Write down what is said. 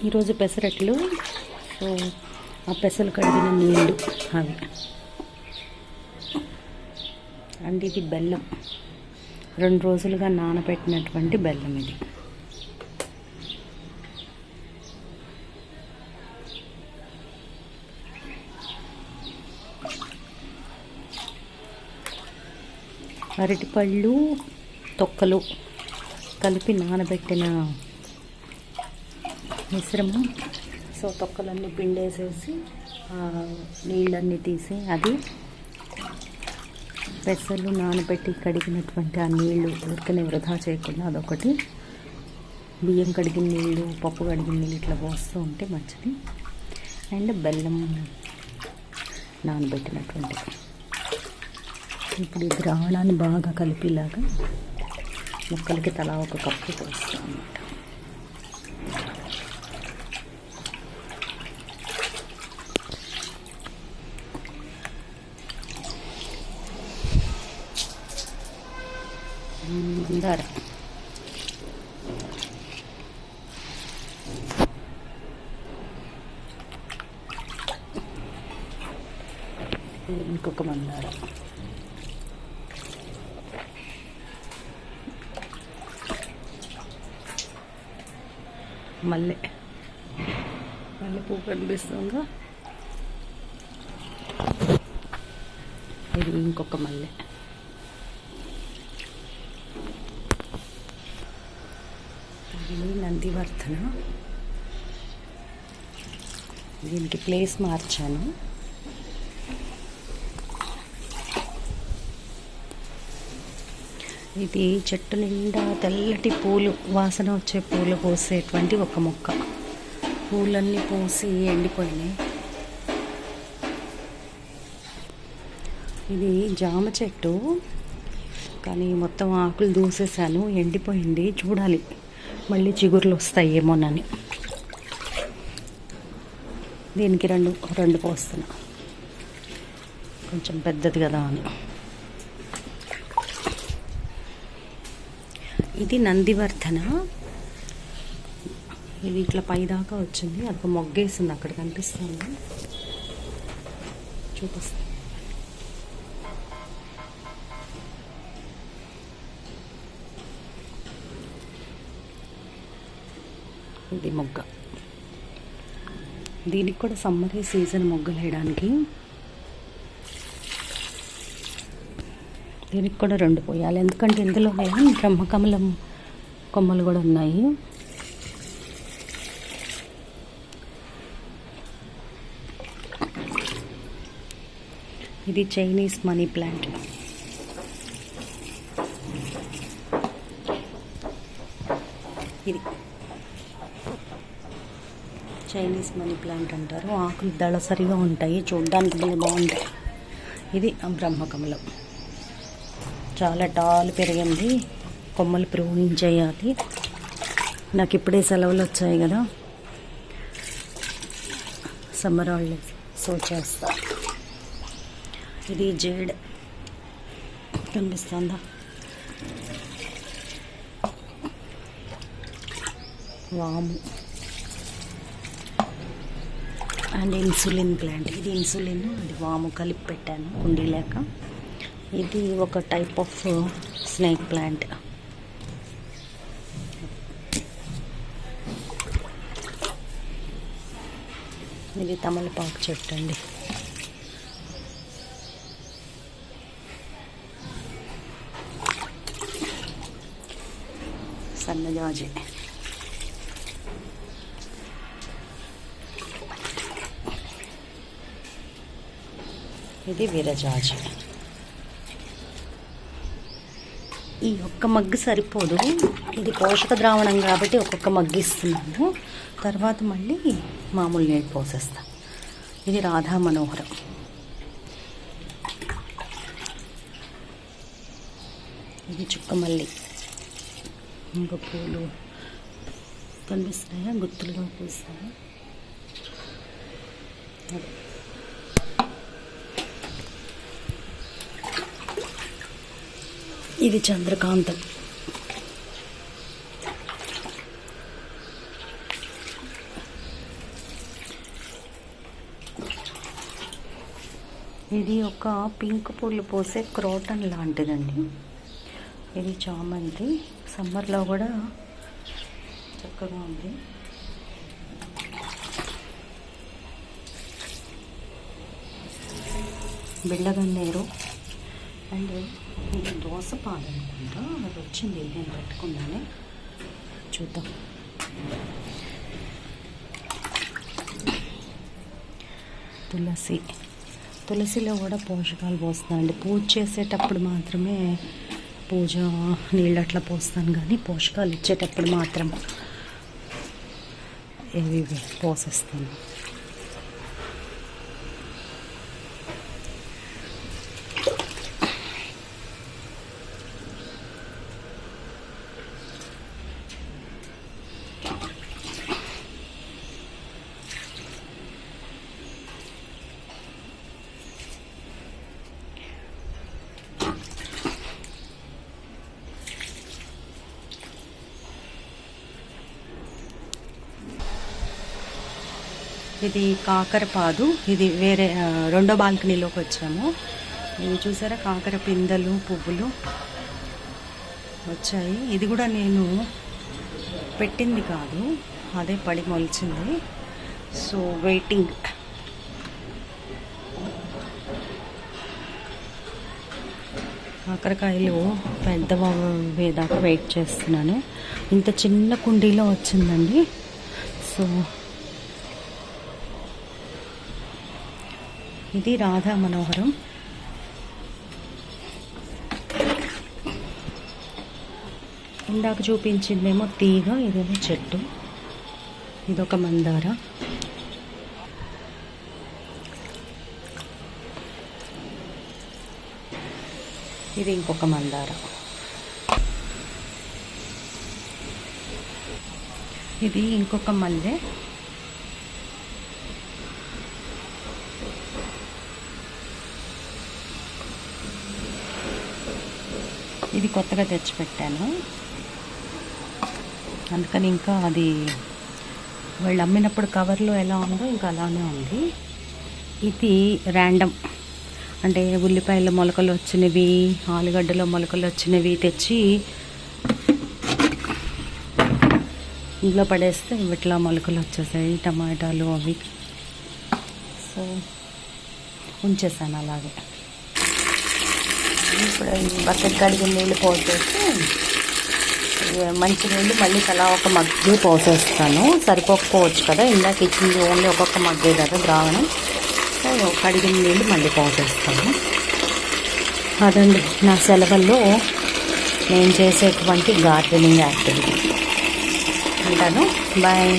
ఈరోజు పెసరట్లు. సో ఆ పెసలు కడిగిన నీళ్ళు అవి అండ్ ఇది బెల్లం, 2 రోజులుగా నానబెట్టినటువంటి బెల్లం ఇది. అరటిపళ్ళు తొక్కలు కలిపి నానబెట్టిన మిశ్రమం. సో తొక్కలన్నీ పిండేసేసి నీళ్ళన్నీ తీసి అది పెసలు నానబెట్టి కడిగినటువంటి ఆ నీళ్ళు ఊరికనే వృధా చేయకుండా అదొకటి, బియ్యం కడిగిన నీళ్ళు, పప్పు కడిగిన నీళ్ళు ఇట్లా పోస్తూ ఉంటే మంచిది. అండ్ బెల్లం నానబెట్టినటువంటి. ఇప్పుడు ఈ ద్రావణాన్ని బాగా కలిపిలాగా ముక్కలకి తలా ఒక కప్పు పోస్తాం అన్నమాట. మందార ఇంకొక మందార, మల్లె పువ్వు కనిపిస్తుందా, ఇది ఇంకొక మల్లె. ఇది నందివర్ధన, దీనికి ప్లేస్ మార్చాను. ఇది చెట్టు నిండా తెల్లటి పూలు, వాసన వచ్చే పూలు పోసేటువంటి ఒక మొక్క. పూలన్నీ పోసి ఎండిపోయినాయి. ఇది జామ చెట్టు, కానీ మొత్తం ఆకులు దూసేసాను, ఎండిపోయింది. చూడాలి మళ్ళీ చిగుర్లు వస్తాయేమోనని. దీనికి రెండు పోస్తున్నా, కొంచెం పెద్దది కదా అని. ఇది నందివర్ధన, ఇది ఇట్లా పైదాకా వచ్చింది. అదొక మొగ్గేసింది, అక్కడ కనిపిస్తుంది, చూపిస్తాను. ఇది మొగ్గ. దీనికి కూడా సమ్మర్ సీజన్ మొగ్గలు వేయడానికి. దీనికి కూడా 2 పోయాలి, ఎందుకంటే ఇందులో బ్రహ్మకమలం కొమ్మలు కూడా ఉన్నాయి. ఇది చైనీస్ మనీ ప్లాంట్. ఇది చైనీస్ మనీ ప్లాంట్ అంటారు. ఆకులు దళసరిగా ఉంటాయి, చూడడానికి భలే బాగుంటాయి. ఇది బ్రహ్మకమలం, చాలా టాల్ పెరిగింది. కొమ్మలు ప్రూనింగ్ చేయాలి. నాకు ఇప్పుడే సెలవులు వచ్చాయి కదా, సమ్మర్ హాలిడేస్, సో చేస్తా. ఇది జేడ్ కనిపిస్తుందా, వాము అండ్ ఇన్సులిన్ ప్లాంట్. ఇది ఇన్సులిన్, అది వాము కలిపి పెట్టాను కుండీ లేక. ఇది ఒక టైప్ ఆఫ్ స్నేక్ ప్లాంట్. ఇది తమలపాకు చెట్టు అండి. సన్నజాజి. ఇది విరజాజి. ఈ ఒక్క మగ్గు సరిపోదు, ఇది పోషక ద్రావణం కాబట్టి ఒక్కొక్క మగ్గు ఇస్తున్నాను. తర్వాత మళ్ళీ మామూలు నీళ్ళు పోసేస్తాను. ఇది రాధా మనోహరం. ఇది చుక్కమల్లి. ఇంకా పూలు కనిపిస్తున్నాయా, గుత్తులుగా పూస్తాయి. ఇది చంద్రకాంతం. ఇది ఒక పింక్ పూలు పోసే క్రోటన్ లాంటిదండి. ఇది చామంతి, సమ్మర్లో కూడా చక్కగా ఉంది. బిళ్ళగన్నేరు అండ్ ఇది దోసపాలు అనుకుంటా, అది వచ్చింది నేను పెట్టుకున్నాను, చూద్దాం. తులసిలో కూడా పోషకాలు పోస్తానండి. పూజ చేసేటప్పుడు మాత్రమే పూజ నీళ్ళు అట్లా పోస్తాను, కానీ పోషకాలు ఇచ్చేటప్పుడు మాత్రం ఇవి పోసేస్తాను. ఇది కాకరపాదు, ఇది వేరే రెండో బాల్కనీలోకి వచ్చాము. ఇవి చూసారా, కాకర పిందెలు పువ్వులు వచ్చాయి. ఇది కూడా నేను పెట్టింది కాదు, అదే పడి మొలిచింది. So waiting. కాకరకాయలు పెద్దవి దాకా వెయిట్ చేస్తున్నాను. ఇంత చిన్న కుండీలో వచ్చిందండి. సో ఇది రాధా మనోహరం. ఇందాక చూపించిందేమో తీగ, ఇదేమో చెట్టు. ఇదొక మందార. ఇది ఇంకొక మందార. ఇది ఇంకొక మల్లె. ఇది కొత్తగా తెచ్చిపెట్టాను, అందుకని ఇంకా అది వాళ్ళు అమ్మినప్పుడు కవర్లో ఎలా ఉందో ఇంకా అలానే ఉంది. ఇది ర్యాండమ్, అంటే ఉల్లిపాయల మొలకలు వచ్చినవి, ఆలుగడ్డలో మొలకలు వచ్చినవి తెచ్చి ఇంట్లో పడేస్తే ఇట్లా మొలకలు వచ్చేసాయి, టమాటాలు అవి. సో ఉంచేసాను అలాగే. ఇప్పుడు ఈ బకెట్ కడిగిన నీళ్ళు పోసేసి మంచి నీళ్ళు మళ్ళీ తలా ఒక మగ్గే పోసేస్తాను. సరిపోకపోవచ్చు కదా, ఇందాక ఇచ్చింది ఓన్లీ ఒక్కొక్క మగ్గే కదా ద్రావణం. సో కడిగిన నీళ్ళు మళ్ళీ పోసేస్తాను. అదండి నా సెలవుల్లో నేను చేసేటువంటి గార్డెనింగ్ యాక్టివిటీ. ఉంటాను, బాయ్.